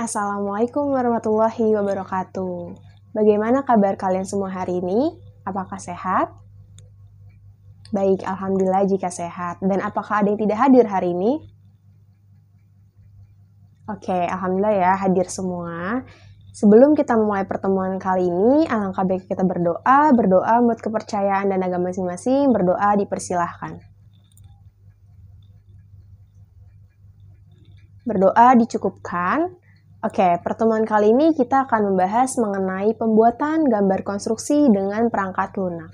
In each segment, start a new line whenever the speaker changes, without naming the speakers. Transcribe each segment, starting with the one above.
Assalamualaikum warahmatullahi wabarakatuh. Bagaimana kabar kalian semua hari ini? Apakah sehat? Baik, alhamdulillah jika sehat. Dan apakah ada yang tidak hadir hari ini? Oke, alhamdulillah ya hadir semua. Sebelum kita memulai pertemuan kali ini, alangkah baik kita berdoa menurut kepercayaan dan agama masing-masing, berdoa dipersilahkan. Berdoa dicukupkan. Oke, pertemuan kali ini kita akan membahas mengenai pembuatan gambar konstruksi dengan perangkat lunak.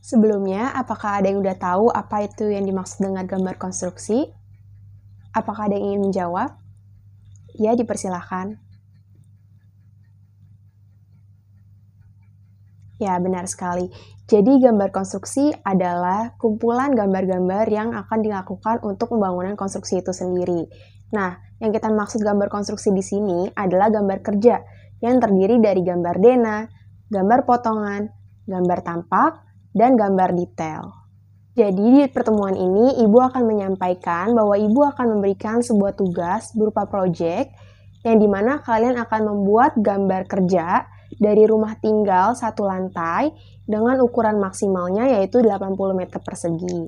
Sebelumnya, apakah ada yang udah tahu apa itu yang dimaksud dengan gambar konstruksi? Apakah ada yang ingin menjawab? Ya, dipersilahkan. Ya, benar sekali. Jadi, gambar konstruksi adalah kumpulan gambar-gambar yang akan dilakukan untuk pembangunan konstruksi itu sendiri. Nah, yang kita maksud gambar konstruksi di sini adalah gambar kerja yang terdiri dari gambar denah, gambar potongan, gambar tampak, dan gambar detail. Jadi di pertemuan ini Ibu akan menyampaikan bahwa Ibu akan memberikan sebuah tugas berupa proyek yang dimana kalian akan membuat gambar kerja dari rumah tinggal satu lantai dengan ukuran maksimalnya yaitu 80 meter persegi.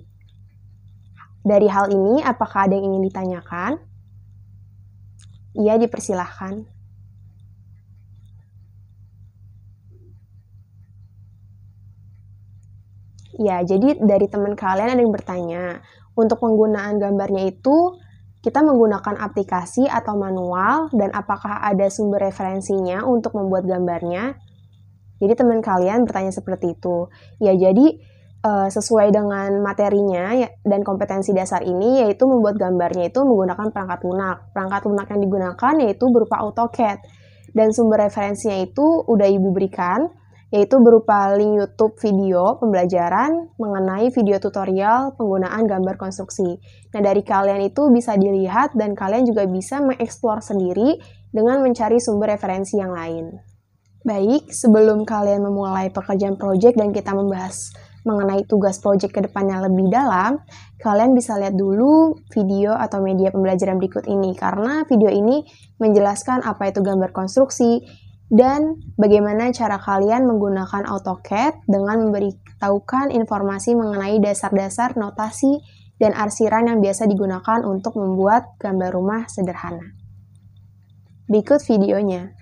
Dari hal ini, apakah ada yang ingin ditanyakan? Iya, dipersilahkan. Ya, jadi dari teman kalian ada yang bertanya, untuk penggunaan gambarnya itu kita menggunakan aplikasi atau manual dan apakah ada sumber referensinya untuk membuat gambarnya? Jadi teman kalian bertanya seperti itu. Ya, jadi sesuai dengan materinya dan kompetensi dasar ini yaitu membuat gambarnya itu menggunakan perangkat lunak. Perangkat lunak yang digunakan yaitu berupa AutoCAD. Dan sumber referensinya itu udah Ibu berikan, yaitu berupa link YouTube video pembelajaran mengenai video tutorial penggunaan gambar konstruksi. Nah, dari kalian itu bisa dilihat dan kalian juga bisa mengeksplor sendiri dengan mencari sumber referensi yang lain. Baik, sebelum kalian memulai pekerjaan proyek dan kita membahas mengenai tugas proyek ke depannya lebih dalam, kalian bisa lihat dulu video atau media pembelajaran berikut ini karena video ini menjelaskan apa itu gambar konstruksi dan bagaimana cara kalian menggunakan AutoCAD dengan memberitahukan informasi mengenai dasar-dasar notasi dan arsiran yang biasa digunakan untuk membuat gambar rumah sederhana. Berikut videonya.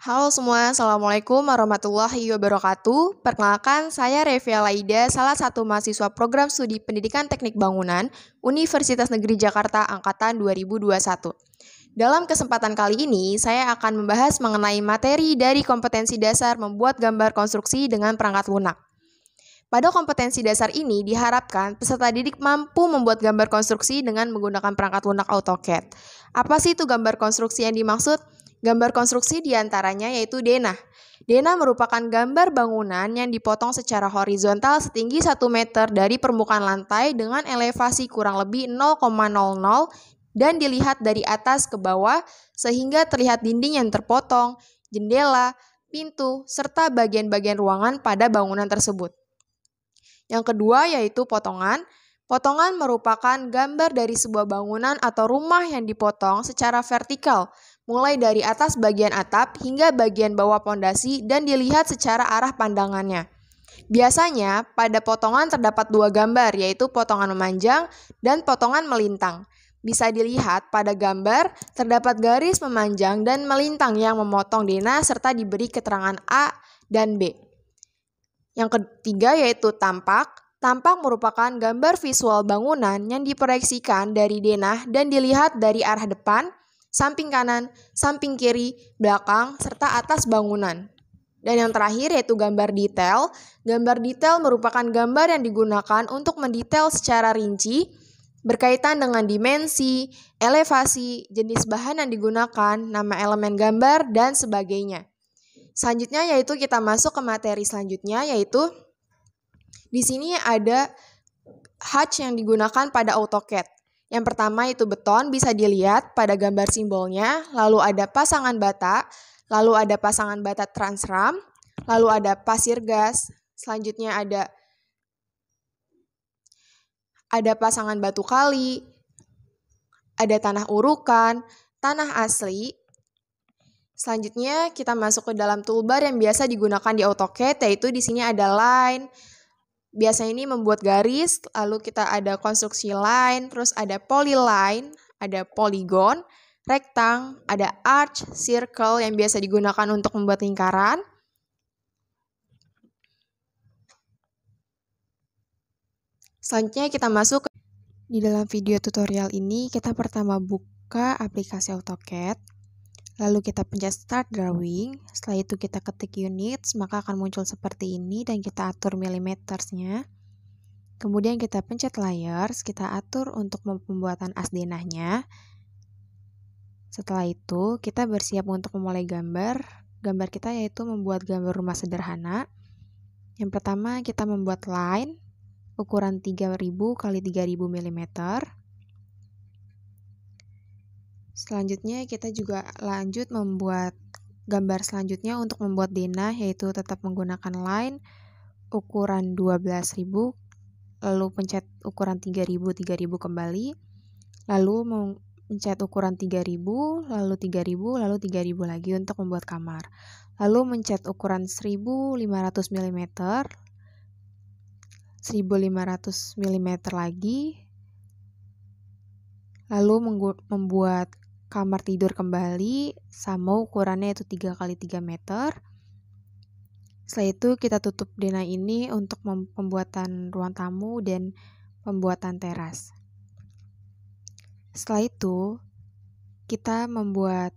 Halo semua, Assalamualaikum warahmatullahi wabarakatuh. Perkenalkan, saya Revia Laida, salah satu mahasiswa program studi Pendidikan Teknik Bangunan Universitas Negeri Jakarta Angkatan 2021. Dalam kesempatan kali ini, saya akan membahas mengenai materi dari kompetensi dasar membuat gambar konstruksi dengan perangkat lunak. Pada kompetensi dasar ini diharapkan peserta didik mampu membuat gambar konstruksi dengan menggunakan perangkat lunak AutoCAD. Apa sih itu gambar konstruksi yang dimaksud? Gambar konstruksi diantaranya yaitu denah. Denah merupakan gambar bangunan yang dipotong secara horizontal setinggi 1 meter dari permukaan lantai dengan elevasi kurang lebih 0,00 dan dilihat dari atas ke bawah sehingga terlihat dinding yang terpotong, jendela, pintu, serta bagian-bagian ruangan pada bangunan tersebut. Yang kedua yaitu potongan. Potongan merupakan gambar dari sebuah bangunan atau rumah yang dipotong secara vertikal, mulai dari atas bagian atap hingga bagian bawah pondasi dan dilihat secara arah pandangannya. Biasanya, pada potongan terdapat dua gambar, yaitu potongan memanjang dan potongan melintang. Bisa dilihat pada gambar, terdapat garis memanjang dan melintang yang memotong denah serta diberi keterangan A dan B. Yang ketiga yaitu tampak. Tampak merupakan gambar visual bangunan yang diproyeksikan dari denah dan dilihat dari arah depan, samping kanan, samping kiri, belakang, serta atas bangunan. Dan yang terakhir yaitu gambar detail. Gambar detail merupakan gambar yang digunakan untuk mendetail secara rinci berkaitan dengan dimensi, elevasi, jenis bahan yang digunakan, nama elemen gambar, dan sebagainya. Selanjutnya yaitu kita masuk ke materi selanjutnya yaitu di sini ada hatch yang digunakan pada AutoCAD. Yang pertama itu beton, bisa dilihat pada gambar simbolnya, lalu ada pasangan bata, lalu ada pasangan bata transram, lalu ada pasir gas, selanjutnya ada pasangan batu kali, ada tanah urukan, tanah asli. Selanjutnya kita masuk ke dalam toolbar yang biasa digunakan di AutoCAD, yaitu di sini ada line. Biasanya ini membuat garis, lalu kita ada konstruksi line, terus ada polyline, ada polygon, rectangle, ada arch, circle yang biasa digunakan untuk membuat lingkaran. Selanjutnya kita masuk di dalam video tutorial ini, kita pertama buka aplikasi AutoCAD. Lalu kita pencet Start Drawing, setelah itu kita ketik units, maka akan muncul seperti ini dan kita atur milimetersnya. Kemudian kita pencet Layers, kita atur untuk pembuatan as denahnya. Setelah itu, kita bersiap untuk memulai gambar. Gambar kita yaitu membuat gambar rumah sederhana. Yang pertama kita membuat line, ukuran 3000 x 3000 mm. Selanjutnya kita juga lanjut membuat gambar selanjutnya untuk membuat denah, yaitu tetap menggunakan line ukuran 12000, lalu pencet ukuran 3000 kembali, lalu pencet ukuran 3000, lalu 3000, lalu 3000 lagi untuk membuat kamar. Lalu mencet ukuran 1500 mm, 1500 mm lagi, lalu membuat kamar tidur kembali sama ukurannya itu 3 x 3 meter. Setelah itu kita tutup denah ini untuk pembuatan ruang tamu dan pembuatan teras. Setelah itu kita membuat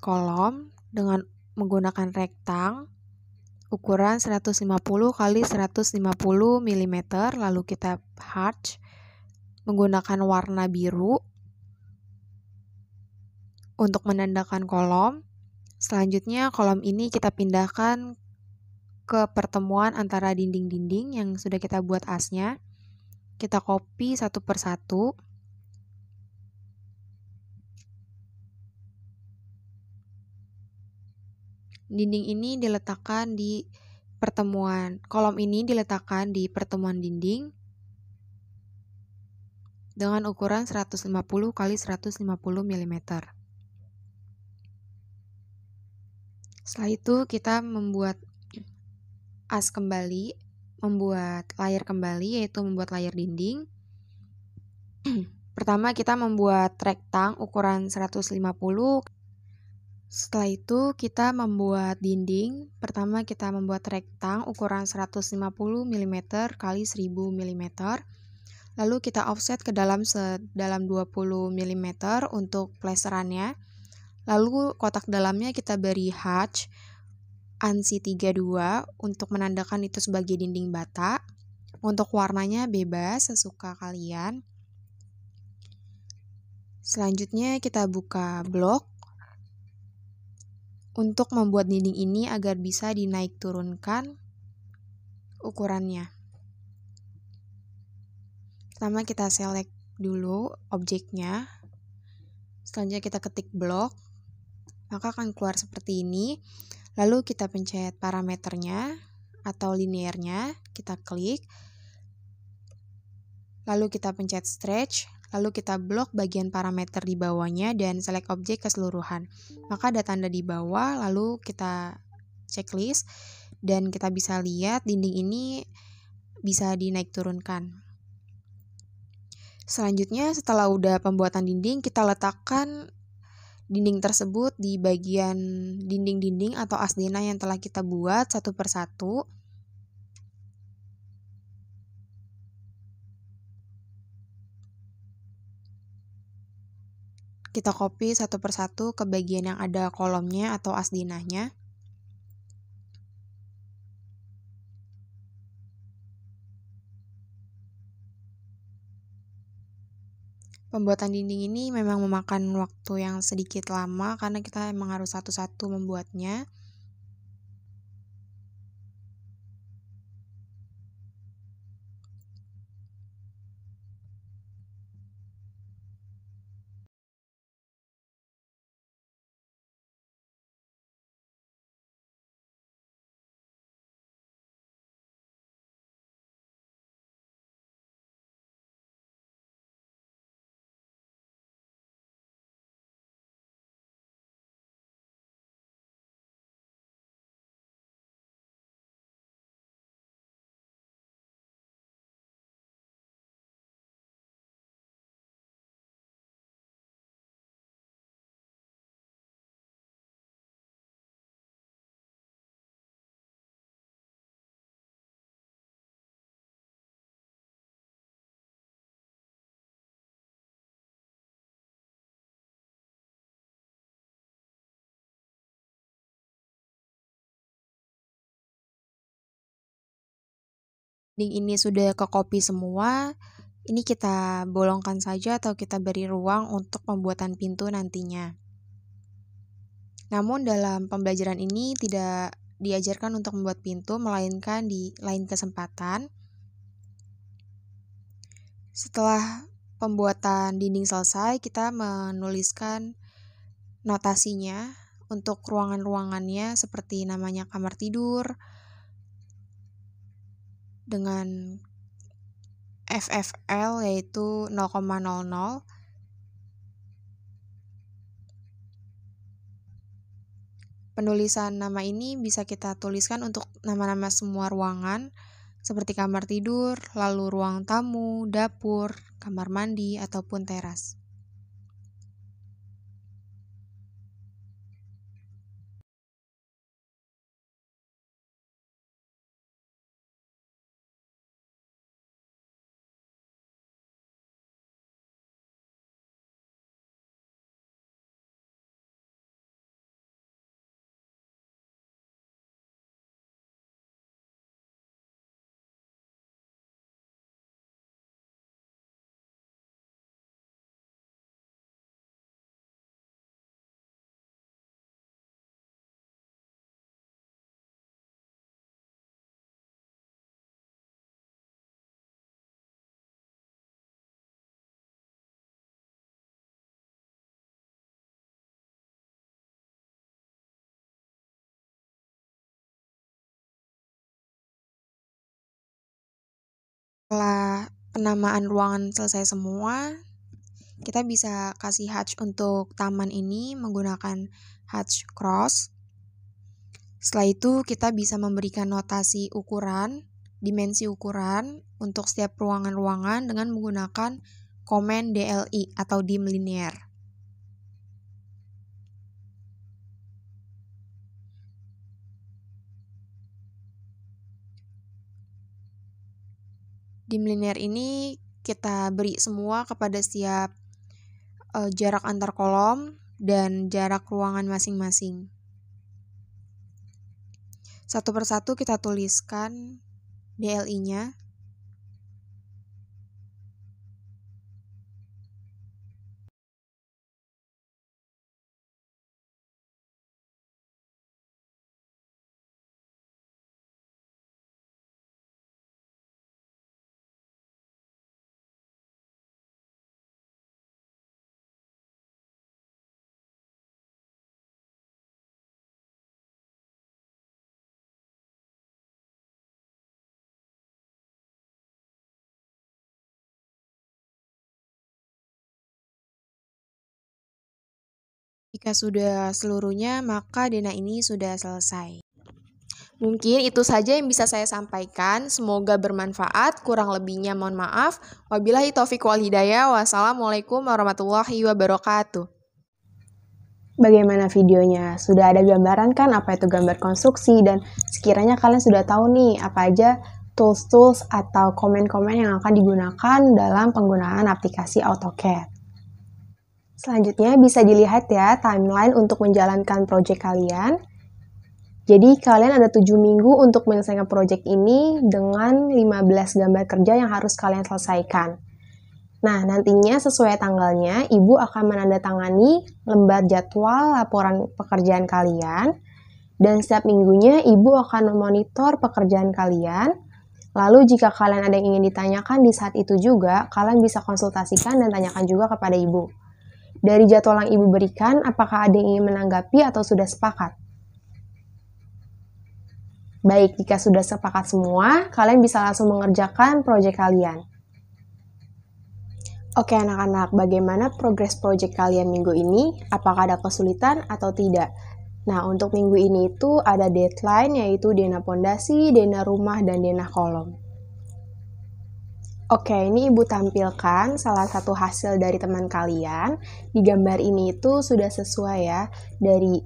kolom dengan menggunakan rektang ukuran 150 x 150 mm, lalu kita hatch menggunakan warna biru untuk menandakan kolom. Selanjutnya kolom ini kita pindahkan ke pertemuan antara dinding-dinding yang sudah kita buat asnya. Kita copy satu persatu. Dinding ini diletakkan di pertemuan, kolom ini diletakkan di pertemuan dinding dengan ukuran 150 x 150 mm. Setelah itu kita membuat as kembali, membuat layar kembali, yaitu membuat layar dinding. Pertama kita membuat rektang ukuran 150. Setelah itu kita membuat dinding. Pertama kita membuat rektang ukuran 150 mm x 1000 mm. Lalu kita offset ke dalam 20 mm untuk plasterannya. Lalu kotak dalamnya kita beri hatch ANSI 32 untuk menandakan itu sebagai dinding bata. Untuk warnanya bebas sesuka kalian. Selanjutnya kita buka blok untuk membuat dinding ini agar bisa dinaik turunkan ukurannya. Pertama kita select dulu objeknya, selanjutnya kita ketik blok, maka akan keluar seperti ini. Lalu kita pencet parameternya atau linearnya, kita klik, lalu kita pencet stretch, lalu kita blok bagian parameter di bawahnya dan select objek keseluruhan. Maka ada tanda di bawah, lalu kita checklist dan kita bisa lihat dinding ini bisa dinaik turunkan. Selanjutnya setelah udah pembuatan dinding, kita letakkan dinding tersebut di bagian dinding-dinding atau as denah yang telah kita buat satu persatu. Kita copy satu persatu ke bagian yang ada kolomnya atau as denahnya. Pembuatan dinding ini memang memakan waktu yang sedikit lama karena kita memang harus satu-satu membuatnya. dinding ini sudah ke-copy semua, ini kita bolongkan saja atau kita beri ruang untuk pembuatan pintu nantinya. Namun dalam pembelajaran ini tidak diajarkan untuk membuat pintu, melainkan di lain kesempatan. Setelah pembuatan dinding selesai, kita menuliskan notasinya untuk ruangan-ruangannya seperti namanya kamar tidur dengan FFL yaitu 0,00. Penulisan nama ini bisa kita tuliskan untuk nama-nama semua ruangan seperti kamar tidur, lalu ruang tamu, dapur, kamar mandi, ataupun teras. Setelah penamaan ruangan selesai semua, kita bisa kasih hatch untuk taman ini menggunakan hatch cross. Setelah itu kita bisa memberikan notasi ukuran, dimensi ukuran untuk setiap ruangan-ruangan dengan menggunakan komen DLI atau dim linear. Dim linear ini kita beri semua kepada setiap jarak antar kolom dan jarak ruangan masing-masing. Satu persatu kita tuliskan DLI-nya. Jika sudah seluruhnya, maka denah ini sudah selesai. Mungkin itu saja yang bisa saya sampaikan. Semoga bermanfaat. Kurang lebihnya mohon maaf. Wabillahi taufiq wal hidayah. Wassalamualaikum warahmatullahi wabarakatuh.
Bagaimana videonya? Sudah ada gambaran kan apa itu gambar konstruksi, dan sekiranya kalian sudah tahu nih apa aja tools-tools atau komen-komen yang akan digunakan dalam penggunaan aplikasi AutoCAD. Selanjutnya bisa dilihat ya timeline untuk menjalankan project kalian. Jadi kalian ada 7 minggu untuk menyelesaikan project ini dengan 15 gambar kerja yang harus kalian selesaikan. Nah, nantinya sesuai tanggalnya, Ibu akan menandatangani lembar jadwal laporan pekerjaan kalian, dan setiap minggunya Ibu akan memonitor pekerjaan kalian. Lalu jika kalian ada yang ingin ditanyakan di saat itu juga, kalian bisa konsultasikan dan tanyakan juga kepada Ibu. Dari jadwal yang Ibu berikan, apakah ada yang ingin menanggapi atau sudah sepakat? Baik, jika sudah sepakat semua, kalian bisa langsung mengerjakan proyek kalian. Oke anak-anak, bagaimana progres proyek kalian minggu ini? Apakah ada kesulitan atau tidak? Nah, untuk minggu ini itu ada deadline, yaitu denah pondasi, denah rumah, dan denah kolom. Oke, ini Ibu tampilkan salah satu hasil dari teman kalian. Di gambar ini itu sudah sesuai ya, dari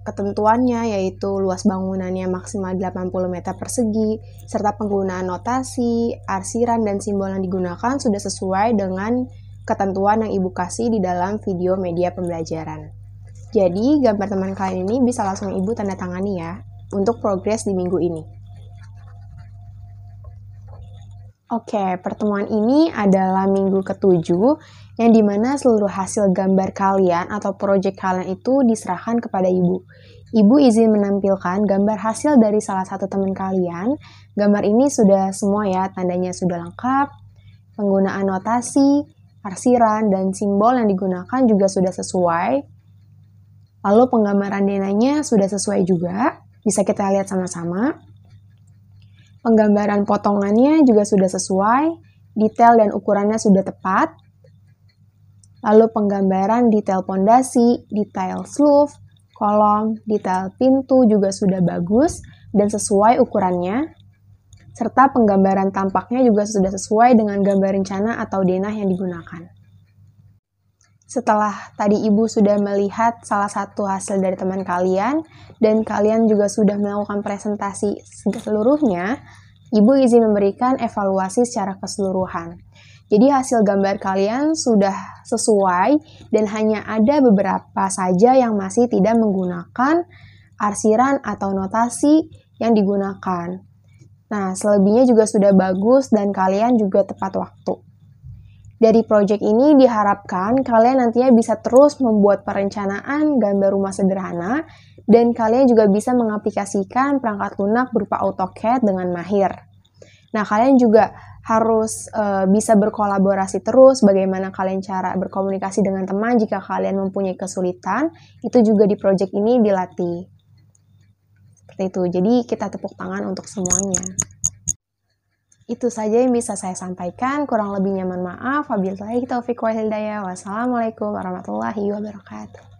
ketentuannya, yaitu luas bangunannya maksimal 80 meter persegi, serta penggunaan notasi, arsiran, dan simbol yang digunakan sudah sesuai dengan ketentuan yang Ibu kasih di dalam video media pembelajaran. Jadi, gambar teman kalian ini bisa langsung Ibu tanda tangani ya, untuk progres di minggu ini. Oke, pertemuan ini adalah minggu ke-7 yang dimana seluruh hasil gambar kalian atau proyek kalian itu diserahkan kepada ibu. Ibu izin menampilkan gambar hasil dari salah satu teman kalian. Gambar ini sudah semua ya, tandanya sudah lengkap, penggunaan notasi, arsiran, dan simbol yang digunakan juga sudah sesuai. Lalu penggambaran denanya sudah sesuai juga, bisa kita lihat sama-sama. Penggambaran potongannya juga sudah sesuai, detail dan ukurannya sudah tepat. Lalu penggambaran detail pondasi, detail sloof, kolom, detail pintu juga sudah bagus dan sesuai ukurannya. Serta penggambaran tampaknya juga sudah sesuai dengan gambar rencana atau denah yang digunakan. Setelah tadi Ibu sudah melihat salah satu hasil dari teman kalian, dan kalian juga sudah melakukan presentasi seluruhnya, Ibu izin memberikan evaluasi secara keseluruhan. Jadi hasil gambar kalian sudah sesuai, dan hanya ada beberapa saja yang masih tidak menggunakan arsiran atau notasi yang digunakan. Nah, selebihnya juga sudah bagus dan kalian juga tepat waktu. Dari proyek ini diharapkan kalian nantinya bisa terus membuat perencanaan gambar rumah sederhana dan kalian juga bisa mengaplikasikan perangkat lunak berupa AutoCAD dengan mahir. Nah, kalian juga harus bisa berkolaborasi terus, bagaimana kalian cara berkomunikasi dengan teman jika kalian mempunyai kesulitan, itu juga di proyek ini dilatih. Seperti itu, jadi kita tepuk tangan untuk semuanya. Itu saja yang bisa saya sampaikan, kurang lebihnya mohon maaf. Wabillahi taufiq wal hidayah. Wassalamualaikum warahmatullahi wabarakatuh.